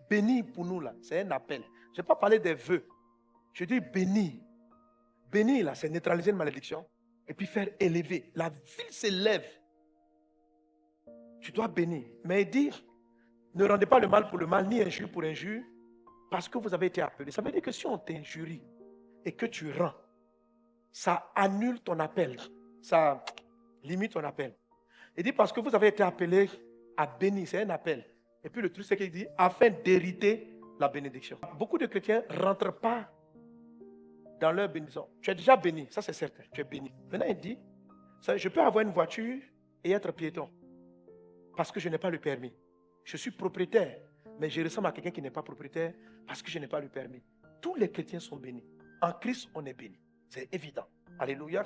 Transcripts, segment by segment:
Béni pour nous, là, c'est un appel. Je n'ai pas parlé des vœux. Je dis béni. Béni, là, c'est neutraliser une malédiction. Et puis faire élever. La ville s'élève. Tu dois bénir. Mais dire, ne rendez pas le mal pour le mal, ni injure pour injure, parce que vous avez été appelé. Ça veut dire que si on t'injurie et que tu rends, ça annule ton appel. Ça limite ton appel. Il dit parce que vous avez été appelé à bénir, c'est un appel. Et puis le truc, c'est qu'il dit, afin d'hériter la bénédiction. Beaucoup de chrétiens ne rentrent pas dans leur bénédiction. Tu es déjà béni, ça c'est certain, tu es béni. Maintenant, il dit, je peux avoir une voiture et être piéton, parce que je n'ai pas le permis. Je suis propriétaire, mais je ressemble à quelqu'un qui n'est pas propriétaire, parce que je n'ai pas le permis. Tous les chrétiens sont bénis. En Christ, on est béni. C'est évident. Alléluia.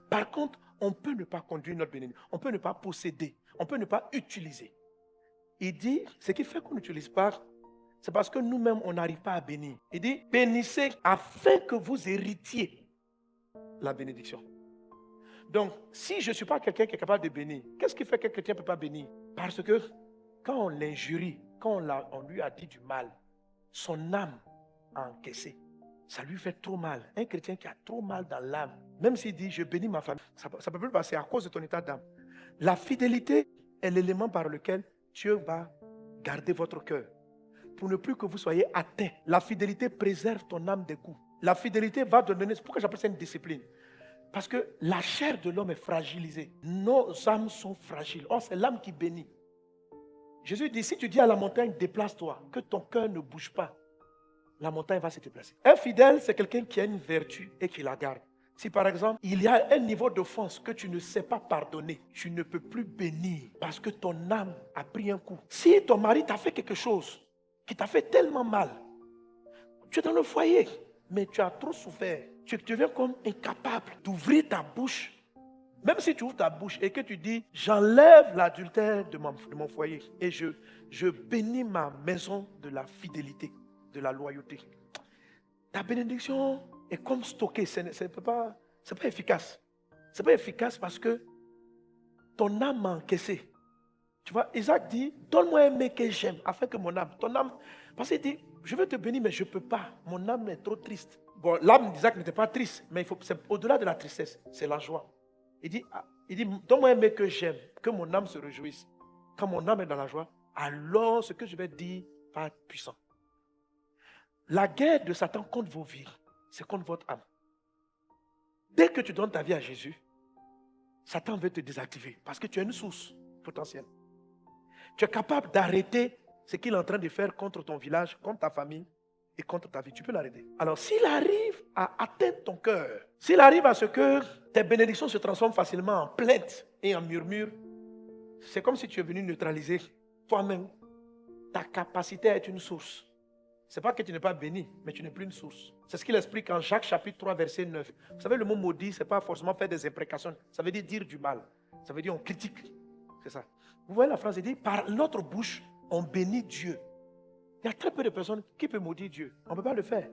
Par contre, on peut ne pas conduire notre bénédiction. On peut ne pas posséder. On peut ne pas utiliser. Il dit, ce qui fait qu'on n'utilise pas, c'est parce que nous-mêmes, on n'arrive pas à bénir. Il dit, bénissez afin que vous héritiez la bénédiction. Donc, si je ne suis pas quelqu'un qui est capable de bénir, qu'est-ce qui fait qu'un chrétien ne peut pas bénir? Parce que quand on l'injurie, quand on lui a dit du mal, son âme a encaissé. Ça lui fait trop mal. Un chrétien qui a trop mal dans l'âme, même s'il dit, je bénis ma famille, ça ne peut plus passer à cause de ton état d'âme. La fidélité est l'élément par lequel Dieu va garder votre cœur. Pour ne plus que vous soyez atteint. La fidélité préserve ton âme des coups. La fidélité va te donner, c'est pourquoi j'appelle ça une discipline. Parce que la chair de l'homme est fragilisée. Nos âmes sont fragiles. Or, c'est l'âme qui bénit. Jésus dit, si tu dis à la montagne, déplace-toi, que ton cœur ne bouge pas, la montagne va se déplacer. Un fidèle, c'est quelqu'un qui a une vertu et qui la garde. Si par exemple, il y a un niveau d'offense que tu ne sais pas pardonner, tu ne peux plus bénir parce que ton âme a pris un coup. Si ton mari t'a fait quelque chose qui t'a fait tellement mal, tu es dans le foyer, mais tu as trop souffert. Tu deviens comme incapable d'ouvrir ta bouche. Même si tu ouvres ta bouche et que tu dis, j'enlève l'adultère de mon foyer et je bénis ma maison de la fidélité, de la loyauté. Ta bénédiction est comme stockée, c'est pas efficace. C'est pas efficace parce que ton âme m'a encaissé. Tu vois, Isaac dit, donne-moi un mec que j'aime, afin que mon âme, ton âme, parce qu'il dit, je veux te bénir, mais je ne peux pas. Mon âme est trop triste. Bon, l'âme d'Isaac n'était pas triste, mais c'est au-delà de la tristesse, c'est la joie. Il dit, donne-moi un mec que j'aime, que mon âme se réjouisse. Quand mon âme est dans la joie, alors ce que je vais dire va être puissant. La guerre de Satan contre vos vies, c'est contre votre âme. Dès que tu donnes ta vie à Jésus, Satan veut te désactiver parce que tu as une source potentielle. Tu es capable d'arrêter ce qu'il est en train de faire contre ton village, contre ta famille et contre ta vie. Tu peux l'arrêter. Alors, s'il arrive à atteindre ton cœur, s'il arrive à ce que tes bénédictions se transforment facilement en plaintes et en murmures, c'est comme si tu es venu neutraliser toi-même ta capacité à être une source. Ce n'est pas que tu n'es pas béni, mais tu n'es plus une source. C'est ce qu'il explique en Jacques chapitre 3, verset 9. Vous savez, le mot maudit, ce n'est pas forcément faire des imprécations. Ça veut dire du mal. Ça veut dire on critique. C'est ça. Vous voyez la phrase, il dit, par notre bouche, on bénit Dieu. Il y a très peu de personnes qui peuvent maudire Dieu. On ne peut pas le faire.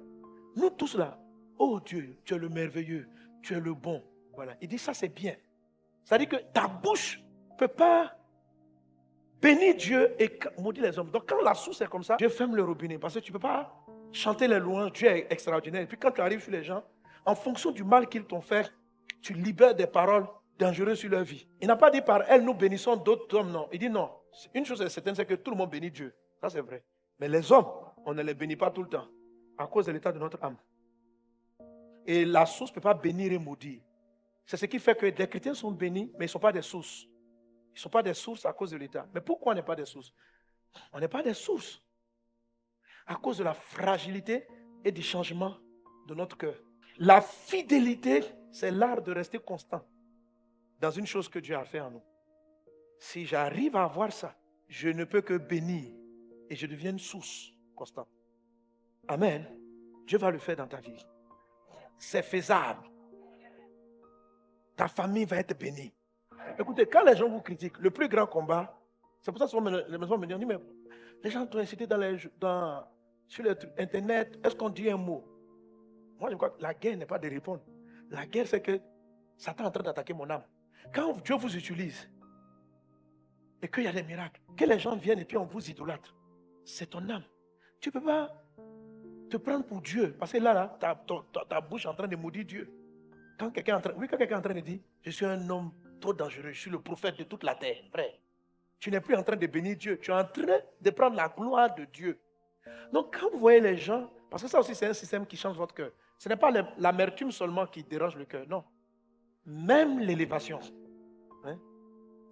Nous tous là, oh Dieu, tu es le merveilleux, tu es le bon. Voilà. Il dit, ça c'est bien. Ça veut dire que ta bouche ne peut pas bénir Dieu et maudire les hommes. Donc quand la source est comme ça, Dieu ferme le robinet. Parce que tu ne peux pas chanter les louanges, Dieu est extraordinaire. Et puis quand tu arrives sur les gens, en fonction du mal qu'ils t'ont fait, tu libères des paroles dangereuses sur leur vie. Il n'a pas dit par elles nous bénissons d'autres hommes, non. Il dit non. Une chose est certaine, c'est que tout le monde bénit Dieu. Ça c'est vrai. Mais les hommes, on ne les bénit pas tout le temps. À cause de l'état de notre âme. Et la source ne peut pas bénir et maudire. C'est ce qui fait que des chrétiens sont bénis, mais ils ne sont pas des sources. Ils ne sont pas des sources à cause de l'état. Mais pourquoi on n'est pas des sources? On n'est pas des sources. À cause de la fragilité et du changement de notre cœur. La fidélité, c'est l'art de rester constant dans une chose que Dieu a fait en nous. Si j'arrive à avoir ça, je ne peux que bénir et je deviens une source constante. Amen. Dieu va le faire dans ta vie. C'est faisable. Ta famille va être bénie. Écoutez, quand les gens vous critiquent, le plus grand combat, c'est pour ça que les maisons me disent, mais les gens t'ont incité sur Internet, est-ce qu'on dit un mot? Moi, je crois que la guerre n'est pas de répondre. La guerre, c'est que Satan est en train d'attaquer mon âme. Quand Dieu vous utilise et qu'il y a des miracles, que les gens viennent et puis on vous idolâtre, c'est ton âme. Tu ne peux pas te prendre pour Dieu. Parce que là, ta bouche est en train de maudire Dieu. Quand quelqu'un est en train de dire, je suis un homme trop dangereux, je suis le prophète de toute la terre, frère. Tu n'es plus en train de bénir Dieu, tu es en train de prendre la gloire de Dieu. Donc quand vous voyez les gens, parce que ça aussi c'est un système qui change votre cœur. Ce n'est pas l'amertume seulement qui dérange le cœur, non. Même l'élévation, hein,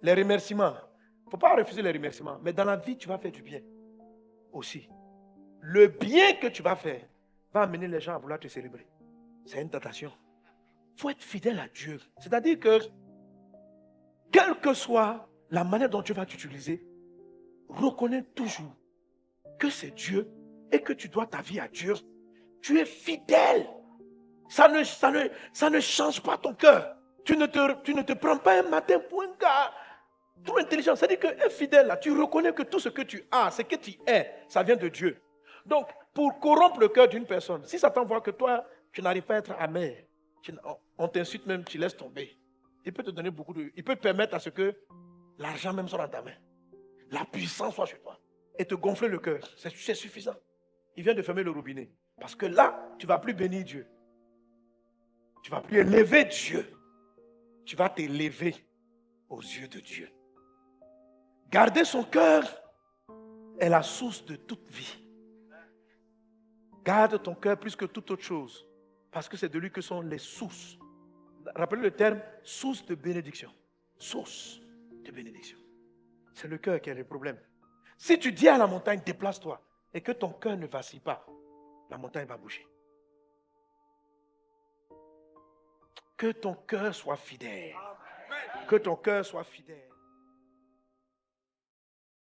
les remerciements. Il ne faut pas refuser les remerciements, mais dans la vie, tu vas faire du bien aussi. Le bien que tu vas faire va amener les gens à vouloir te célébrer. C'est une tentation. Il faut être fidèle à Dieu. C'est-à-dire que, quelle que soit la manière dont Dieu va t'utiliser, reconnais toujours que c'est Dieu et que tu dois ta vie à Dieu. Tu es fidèle. Ça ne change pas ton cœur. Tu ne te prends pas un matin pour un gars trop intelligent. C'est-à-dire qu'un fidèle, là, tu reconnais que tout ce que tu as, ce que tu es, ça vient de Dieu. Donc, pour corrompre le cœur d'une personne, si Satan voit que toi, tu n'arrives pas à être amer, on t'insulte même, tu laisses tomber. Il peut te donner beaucoup de... Il peut te permettre à ce que l'argent même soit dans ta main. La puissance soit chez toi. Et te gonfler le cœur. C'est suffisant. Il vient de fermer le robinet. Parce que là, tu ne vas plus bénir Dieu. Tu ne vas plus élever Dieu. Tu vas t'élever aux yeux de Dieu. Garder son cœur est la source de toute vie. Garde ton cœur plus que toute autre chose. Parce que c'est de lui que sont les sources. Rappelez le terme source de bénédiction. Source de bénédiction. C'est le cœur qui est le problème. Si tu dis à la montagne, déplace-toi, et que ton cœur ne vacille pas, la montagne va bouger. Que ton cœur soit fidèle. Que ton cœur soit fidèle.